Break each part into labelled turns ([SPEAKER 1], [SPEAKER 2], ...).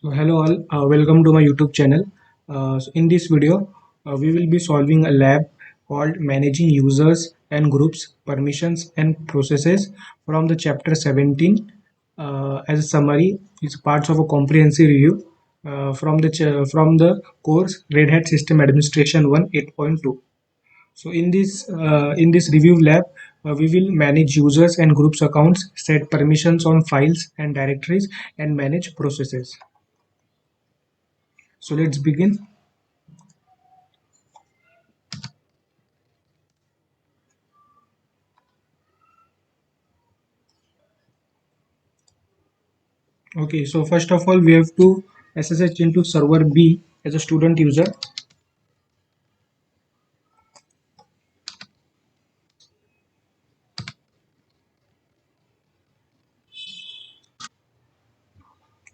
[SPEAKER 1] So hello all, welcome to my YouTube channel. In this video, we will be solving a lab called Managing Users and Groups, Permissions and Processes from the chapter 17. As a summary, it's parts of a comprehensive review from the course Red Hat System Administration 1 8.2. So in this review lab, we will manage users and groups accounts, set permissions on files and directories, and manage processes. So let's begin. Okay, so first of all, we have to SSH into server B as a student user.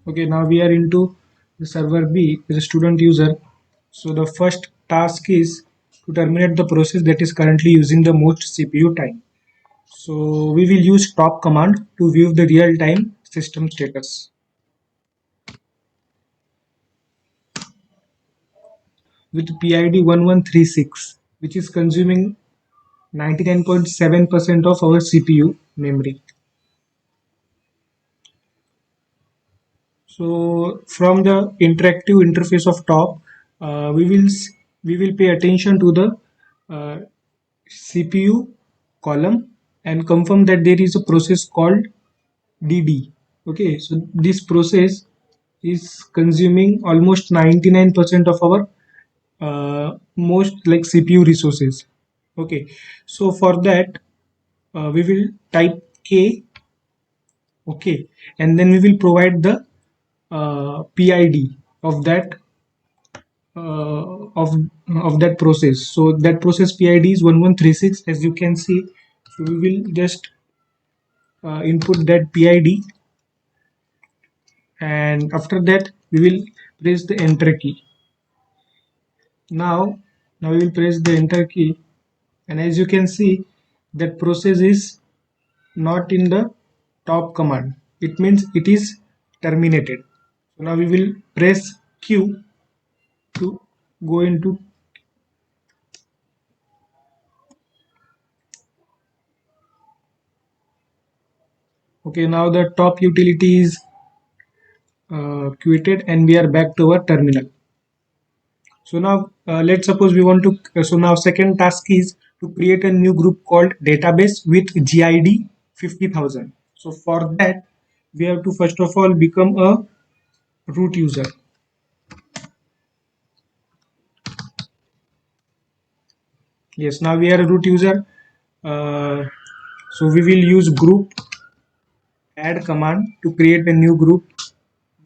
[SPEAKER 1] Okay, now we are into the server B as a student user. So the first task is to terminate the process that is currently using the most CPU time. So we will use stop command to view the real-time system status. With PID 1136, which is consuming 99.7% of our CPU memory. So from the interactive interface of top, we will pay attention to the uh, CPU column and confirm that there is a process called DD. Okay, so this process is consuming almost 99% of our most like CPU resources. Okay, so for that we will type K. Okay, and then we will provide the PID of that uh, of of that process. So that process PID is 1136, as you can see. So we will just input that PID, and after that we will press the enter key. Now we will press the enter key, and as you can see, that process is not in the top command. It means it is terminated. So now we will press Q to go into. Okay, now the top utility is quitted, and we are back to our terminal. So now let's suppose we want to, so now second task is to create a new group called database with GID 50,000. So for that we have to first of all become a root user. Yes, now we are a root user. uh, so we will use group add command to create a new group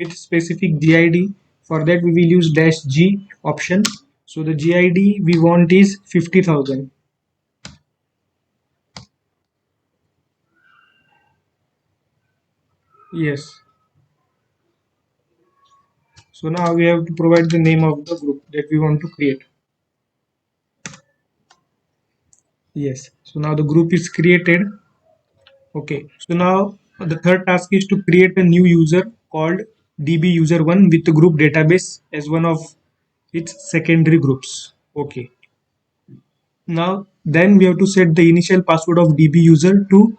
[SPEAKER 1] with specific GID. For that we will use -G option. So the GID we want is 50,000. Yes. So now we have to provide the name of the group that we want to create. Yes. So now the group is created. Okay. So now the third task is to create a new user called DB user1 with the group database as one of its secondary groups. Okay. Now then we have to set the initial password of DB user to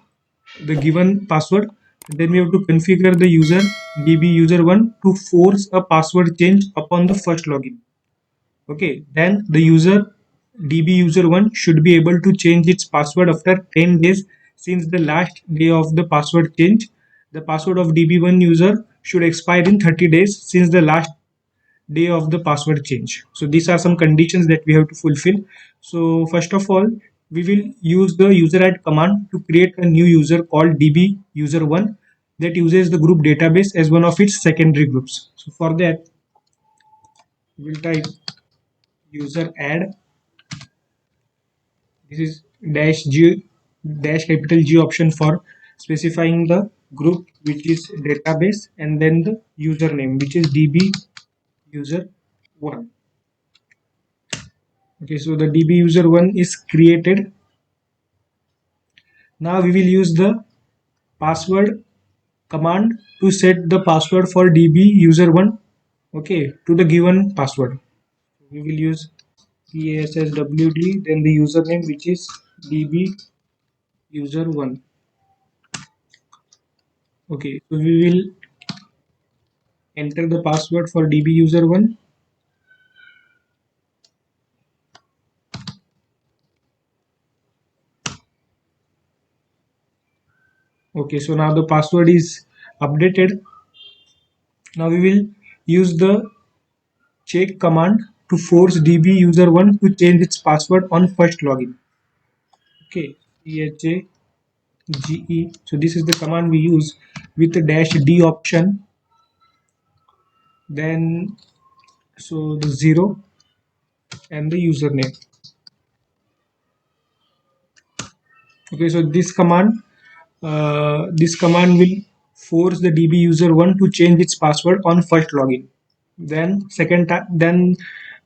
[SPEAKER 1] the given password. Then we have to configure the user DB user1 to force a password change upon the first login. Okay, then the user DB user1 should be able to change its password after 10 days since the last day of the password change. The password of DB1 user should expire in 30 days since the last day of the password change. So these are some conditions that we have to fulfill. So first of all, we will use the user add command to create a new user called DB user1 that uses the group database as one of its secondary groups. So for that, we will type user add. This is dash capital G option for specifying the group, which is database, and then the username, which is DB user1. Okay, so the DB user1 is created. Now we will use the password command to set the password for DB user1. okay, to the given password. We will use PASSWD, then the username, which is DB user1. Okay, so we will enter the password for DB user1. Okay, so now the password is updated. Now we will use the check command to force DB user1 to change its password on first login. Okay, CHAGE. So this is the command we use with the dash D option. Then so the 0 and the username. Okay, so this command will force the DB user1 to change its password on first login. Then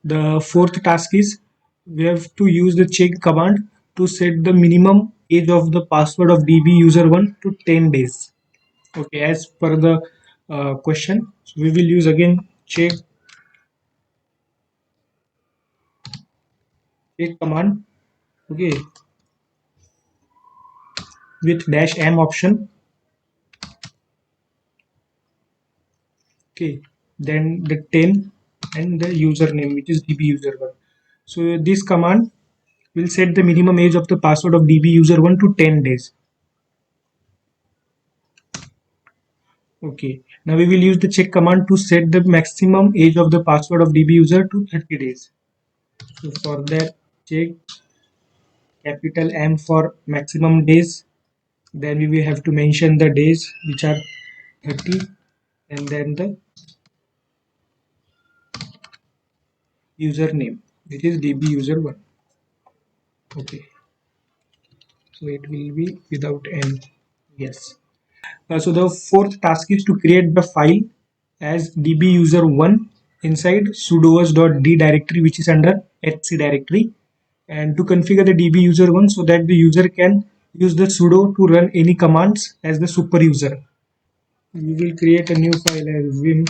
[SPEAKER 1] the fourth task is we have to use the check command to set the minimum age of the password of DB user1 to 10 days. Okay, as per the question, so we will use again check command. Okay, with dash m option. Okay, then the 10 and the username, which is DB user1. So this command will set the minimum age of the password of DB user1 to 10 days. Okay, now we will use the check command to set the maximum age of the password of DB user to 30 days. So for that, check capital M for maximum days. Then we will have to mention the days, which are 30, and then the username, which is DB user1. Okay, so it will be without M. Yes. So the fourth task is to create the file as dbuser1 inside sudoers.d directory, which is under etc directory, and to configure the dbuser1 so that the user can use the sudo to run any commands as the super user. We will create a new file as vim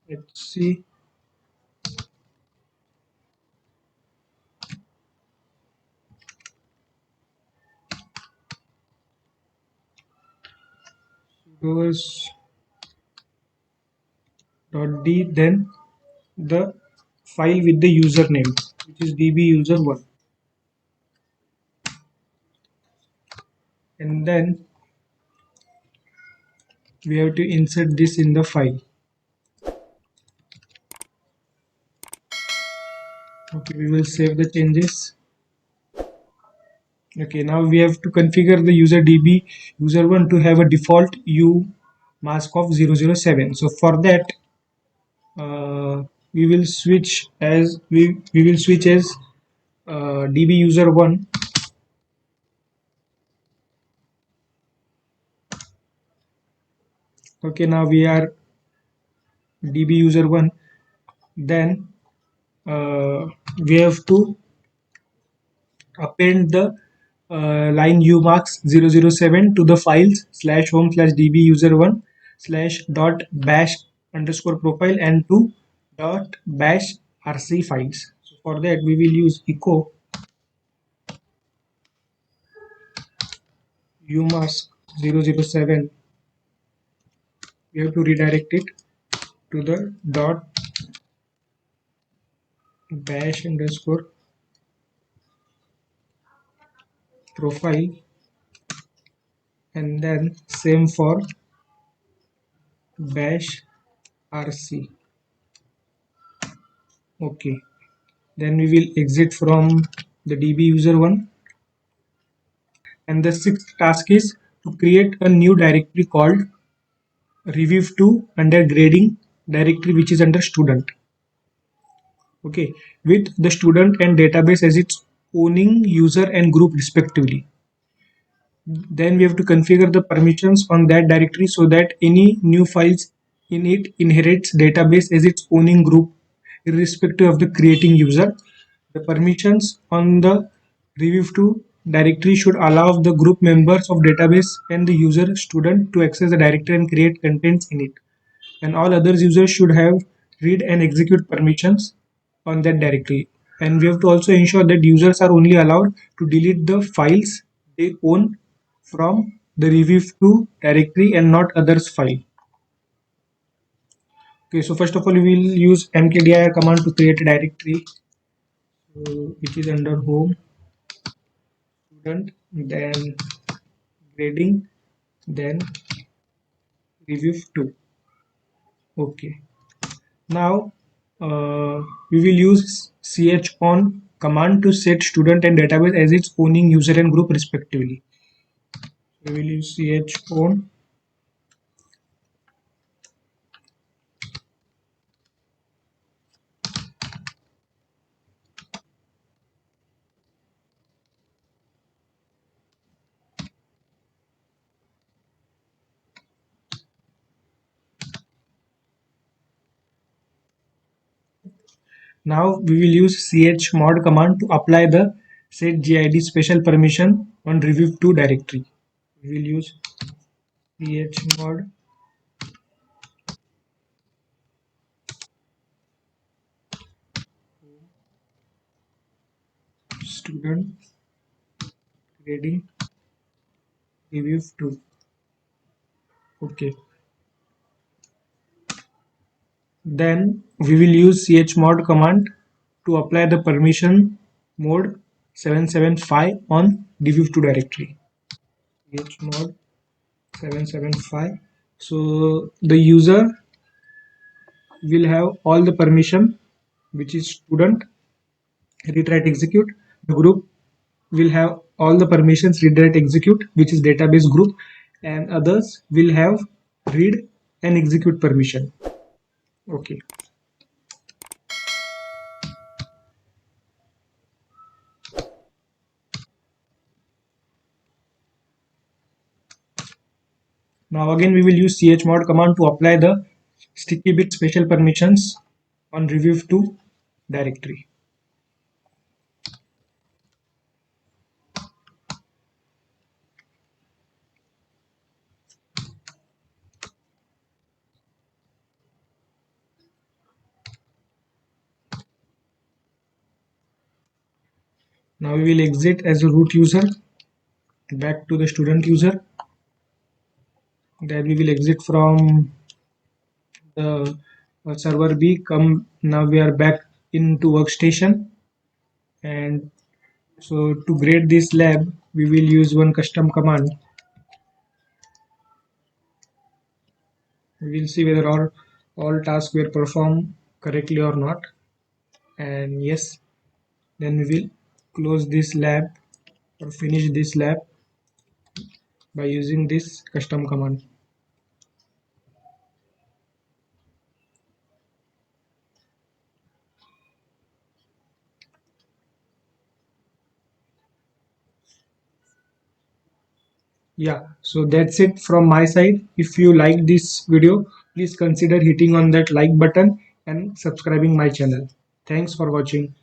[SPEAKER 1] etc sudoers.d, then the file with the username, which is dbuser1, and then we have to insert this in the file. Okay, we will save the changes. Okay, now we have to configure the user DB user1 to have a default U mask of 007. So for that, we will switch as we will switch as DB user1. Okay, now we are DB user1. Then we have to append the line umarks 007 to the files slash home slash db user1 slash dot bash underscore profile and to dot bash rc files. So for that we will use echo umask 007. We have to redirect it to the dot bash underscore profile, and then same for bash rc. Okay, then we will exit from the db user1. And the sixth task is to create a new directory called review2 under grading directory, which is under student. Okay, with the student and database as its owning user and group respectively. Then we have to configure the permissions on that directory so that any new files in it inherits database as its owning group irrespective of the creating user. The permissions on the review2 directory should allow the group members of database and the user student to access the directory and create contents in it. And all others users should have read and execute permissions on that directory. And we have to also ensure that users are only allowed to delete the files they own from the review2 directory and not others file. Okay, so first of all, we will use mkdir command to create a directory, so which is under home, student, then grading, then review2. Okay. Now we will use chown command to set student and database as its owning user and group respectively. We will use chown. Now we will use chmod command to apply the set gid special permission on review2 directory. We will use chmod student grading review2. Okay. Then we will use chmod command to apply the permission mode 775 on review2 directory. Chmod 775. So the user will have all the permission, which is student, read write execute. The group will have all the permissions, read write execute, which is database group, and others will have read and execute permission. Okay. Now again we will use chmod command to apply the sticky bit special permissions on review2 directory. Now we will exit as a root user back to the student user. Then we will exit from the server B. Come, now we are back into workstation, and so to grade this lab we will use one custom command. We will see whether all tasks were performed correctly or not, and yes, then we will close this lab or finish this lab by using this custom command. Yeah, so that's it from my side. If you like this video, please consider hitting on that like button and subscribing my channel. Thanks for watching.